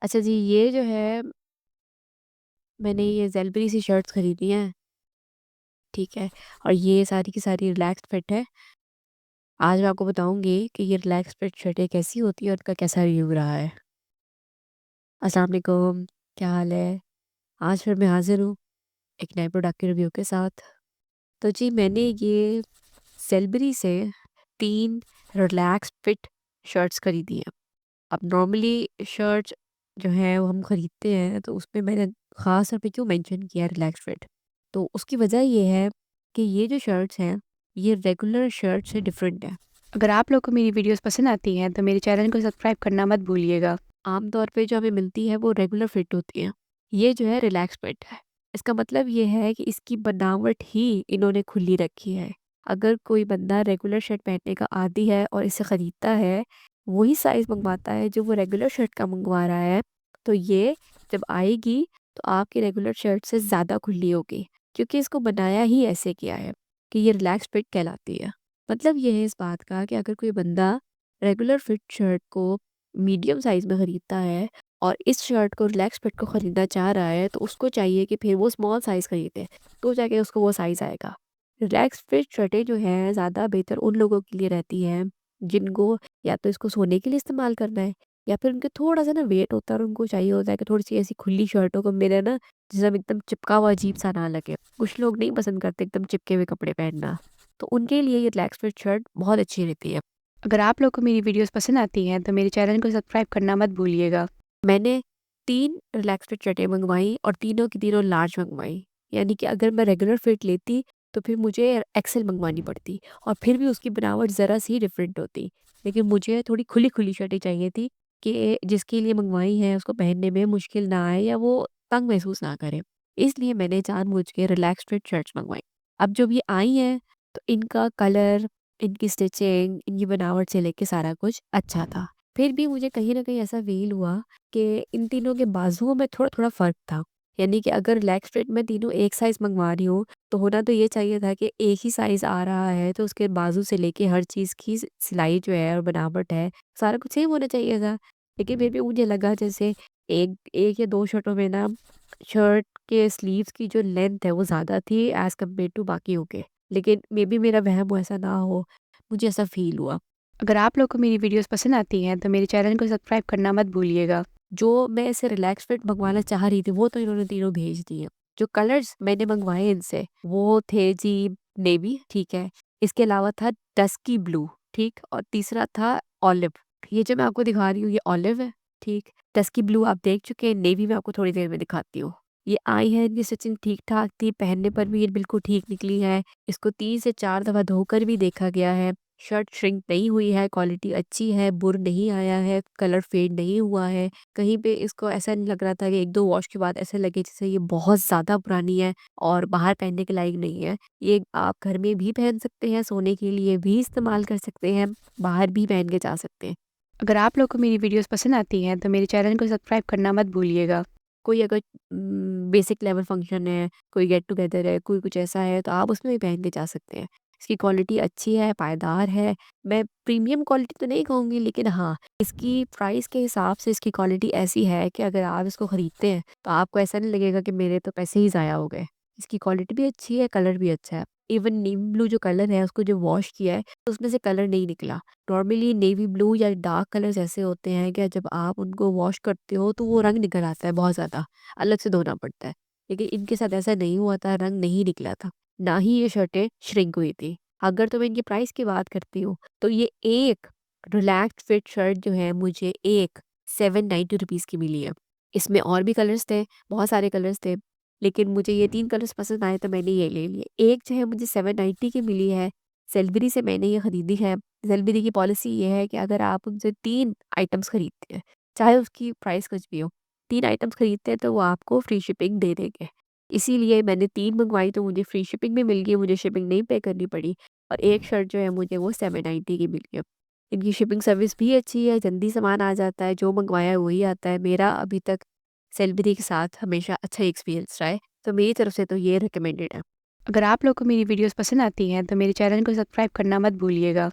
अच्छा जी, ये जो है मैंने ये ज़ेलबरी सी शर्ट्स खरीदी हैं, ठीक है? और ये सारी की सारी रिलैक्स्ड फिट है। आज मैं आपको बताऊँगी कि ये रिलैक्स्ड फिट शर्टें कैसी होती हैं और उनका कैसा रिव्यू रहा है। अस्सलाम वालेकुम, क्या हाल है? आज फिर मैं हाज़िर हूँ एक नए प्रोडक्ट के रिव्यू के साथ। तो जी मैंने ये ज़ेलबरी से 3 रिलैक्स्ड फिट शर्ट्स खरीदी हैं। अब नॉर्मली शर्ट्स जो है वो हम खरीदते हैं तो उसमें मैंने ख़ास तौर पे क्यों मेंशन किया रिलैक्स फिट, तो उसकी वजह ये है कि ये जो शर्ट्स हैं ये रेगुलर शर्ट से डिफरेंट है। अगर आप लोग को मेरी वीडियोस पसंद आती हैं तो मेरे चैनल को सब्सक्राइब करना मत भूलिएगा। आमतौर पे जो हमें मिलती है वो रेगुलर फिट होती है, ये जो है रिलैक्स फिट है। इसका मतलब ये है कि इसकी बनावट ही इन्होंने खुली रखी है। अगर कोई बंदा रेगुलर शर्ट पहनने का आदी है और इसे ख़रीदता है, वही साइज़ मंगवाता है जो वो रेगुलर शर्ट का मंगवा रहा है, तो ये जब आएगी तो आपकी रेगुलर शर्ट से ज़्यादा खुली होगी, क्योंकि इसको बनाया ही ऐसे किया है कि ये रिलैक्स फिट कहलाती है। मतलब ये है इस बात का कि अगर कोई बंदा रेगुलर फिट शर्ट को मीडियम साइज़ में ख़रीदता है और इस शर्ट को रिलैक्स फिट को ख़रीदना चाह रहा है, तो उसको चाहिए कि फिर वो स्मॉल साइज़ ख़रीदे, तो जाके उसको वो साइज़ आएगा। रिलैक्स फिट शर्टें जो हैं ज़्यादा बेहतर उन लोगों के लिए रहती हैं जिनको या तो इसको सोने के लिए इस्तेमाल करना है, या फिर उनके थोड़ा-सा ना वेट होता है और उनको चाहिए होता है कि थोड़ी-सी ऐसी खुली शर्टों को मेरे ना जिसमें एकदम चिपका हुआ अजीब-सा ना लगे। कुछ लोग नहीं पसंद करते एकदम चिपके हुए कपड़े पहनना, तो उनके लिए ये रिलैक्स फिट शर्ट बहुत अच्छी रहती है। अगर आप लोग को मेरी वीडियोस पसंद आती हैं तो मेरे चैनल को सब्सक्राइब करना मत भूलिएगा। मैंने 3 रिलैक्स फिट शर्टें मँगवाई और तीनों की तीनों लार्ज मँगवाई। यानी कि अगर मैं रेगुलर फिट लेती तो फिर मुझे एक्सेल मँगवानी पड़ती और फिर भी उसकी बनावट ज़रा-सी डिफरेंट होती। लेकिन मुझे थोड़ी खुली-खुली शर्टें चाहिए थी कि जिसके लिए मँगवाई हैं उसको पहनने में मुश्किल ना आए या वो तंग महसूस ना करे। इसलिए मैंने जानबूझ के रिलैक्स फिट शर्ट्स मँगवाई। अब जब ये आई हैं तो इनका कलर, इनकी स्टिचिंग, इनकी बनावट से लेके सारा कुछ अच्छा था। फिर भी मुझे कहीं न कहीं ऐसा फ़ील हुआ कि इन तीनों के बाजुओं में थोड़ा-थोड़ा फ़र्क था। यानी कि अगर रिलैक्स फिट में तीनों एक साइज़ मँगवा रही हूँ, तो होना तो ये चाहिए था कि एक ही साइज़ आ रहा है, तो उसके बाजू से लेके हर चीज़ की सिलाई जो है और बनावट है, सारा कुछ सेम होना चाहिए था। लेकिन फिर भी मुझे लगा जैसे एक 1 या 2 शर्टों में ना शर्ट के स्लीव्स की जो लेंथ है वो ज़्यादा थी एज़ कम्पेयर टू बाकियों के। लेकिन मेबी मेरा वहम हो ऐसा ना हो, मुझे ऐसा फ़ील हुआ। अगर आप लोग को मेरी वीडियोस पसंद आती हैं तो मेरे चैनल को सब्सक्राइब करना मत भूलिएगा। जो मैं इसे रिलैक्स फिट मंगवाना चाह रही थी, वो तो इन्होंने तीनों भेज दिए। जो कलर्स मैंने मंगवाए इनसे, वो थे जी नेवी, ठीक है। इसके अलावा था डस्की ब्लू, ठीक, और तीसरा था ऑलिव। ये जो मैं आपको दिखा रही हूँ, ये ऑलिव है, ठीक। डस्की ब्लू आप देख चुके हैं, नेवी मैं आपको थोड़ी देर में दिखाती हूँ। ये आई है, इनकी स्टिचिंग ठीक-ठाक थी, पहनने पर भी ये बिल्कुल ठीक निकली है। इसको 3 से 4 दफ़ा धोकर भी देखा गया है। शर्ट श्रिंक नहीं हुई है, क्वालिटी अच्छी है, बुर नहीं आया है, कलर फेड नहीं हुआ है। कहीं पे इसको ऐसा नहीं लग रहा था कि 1-2 वॉश के बाद ऐसा लगे जैसे ये बहुत ज़्यादा पुरानी है और बाहर पहनने के लायक नहीं है। ये आप घर में भी पहन सकते हैं, सोने के लिए भी इस्तेमाल कर सकते हैं, बाहर भी पहन के जा सकते हैं। अगर आप लोग को मेरी वीडियोस पसंद आती हैं तो मेरे चैनल को सब्सक्राइब करना मत भूलिएगा। कोई अगर बेसिक लेवल फंक्शन है, कोई गेट टुगेदर है, कोई कुछ ऐसा है तो आप उसमें भी पहन के जा सकते हैं। इसकी क्वालिटी अच्छी है, पायदार है। मैं प्रीमियम क्वालिटी तो नहीं कहूँगी, लेकिन हाँ, इसकी प्राइस के हिसाब से इसकी क्वालिटी ऐसी है कि अगर आप इसको खरीदते हैं तो आपको ऐसा नहीं लगेगा कि मेरे तो पैसे ही ज़ाया हो गए। इसकी क्वालिटी भी अच्छी है, कलर भी अच्छा है। इवन नेवी ब्लू जो कलर है उसको जो वॉश किया है तो उसमें से कलर नहीं निकला। नॉर्मली नेवी ब्लू या डार्क कलर्स ऐसे होते हैं कि जब आप उनको वॉश करते हो तो वो रंग निकल आता है बहुत ज़्यादा, अलग से धोना पड़ता है। लेकिन इनके साथ ऐसा नहीं हुआ था, रंग नहीं निकला था, ना ही ये शर्टें श्रिंक हुई थी। अगर तो मैं इनकी प्राइस की बात करती हूँ, तो ये एक रिलैक्स्ड फिट शर्ट जो है मुझे एक 790 रुपीज़ की मिली है। इसमें और भी कलर्स थे, बहुत सारे कलर्स थे, लेकिन मुझे ये 3 कलर्स पसंद आए तो मैंने ये ले लिए। एक जो है मुझे 790 की मिली है, सेलबरी से मैंने ये खरीदी है। ज़ेलबरी की पॉलिसी ये है कि अगर आप उनसे 3 आइटम्स खरीदते हैं, चाहे उसकी प्राइस कुछ भी हो, 3 आइटम्स खरीदते हैं तो वो आपको फ्री शिपिंग दे देंगे। इसीलिए मैंने 3 मँगवाई तो मुझे फ्री शिपिंग भी मिल गई, मुझे शिपिंग नहीं पे करनी पड़ी और एक शर्ट जो है मुझे वो 790 की मिली है। इनकी शिपिंग सर्विस भी अच्छी है, जल्दी सामान आ जाता है, जो मँगवाया है वही आता है। मेरा अभी तक सेलबरी के साथ हमेशा अच्छा ही एक्सपीरियंस रहा है, तो मेरी तरफ से तो ये रिकमेंडेड है। अगर आप लोग को मेरी वीडियोस पसंद आती हैं तो मेरे चैनल को सब्सक्राइब करना मत भूलिएगा।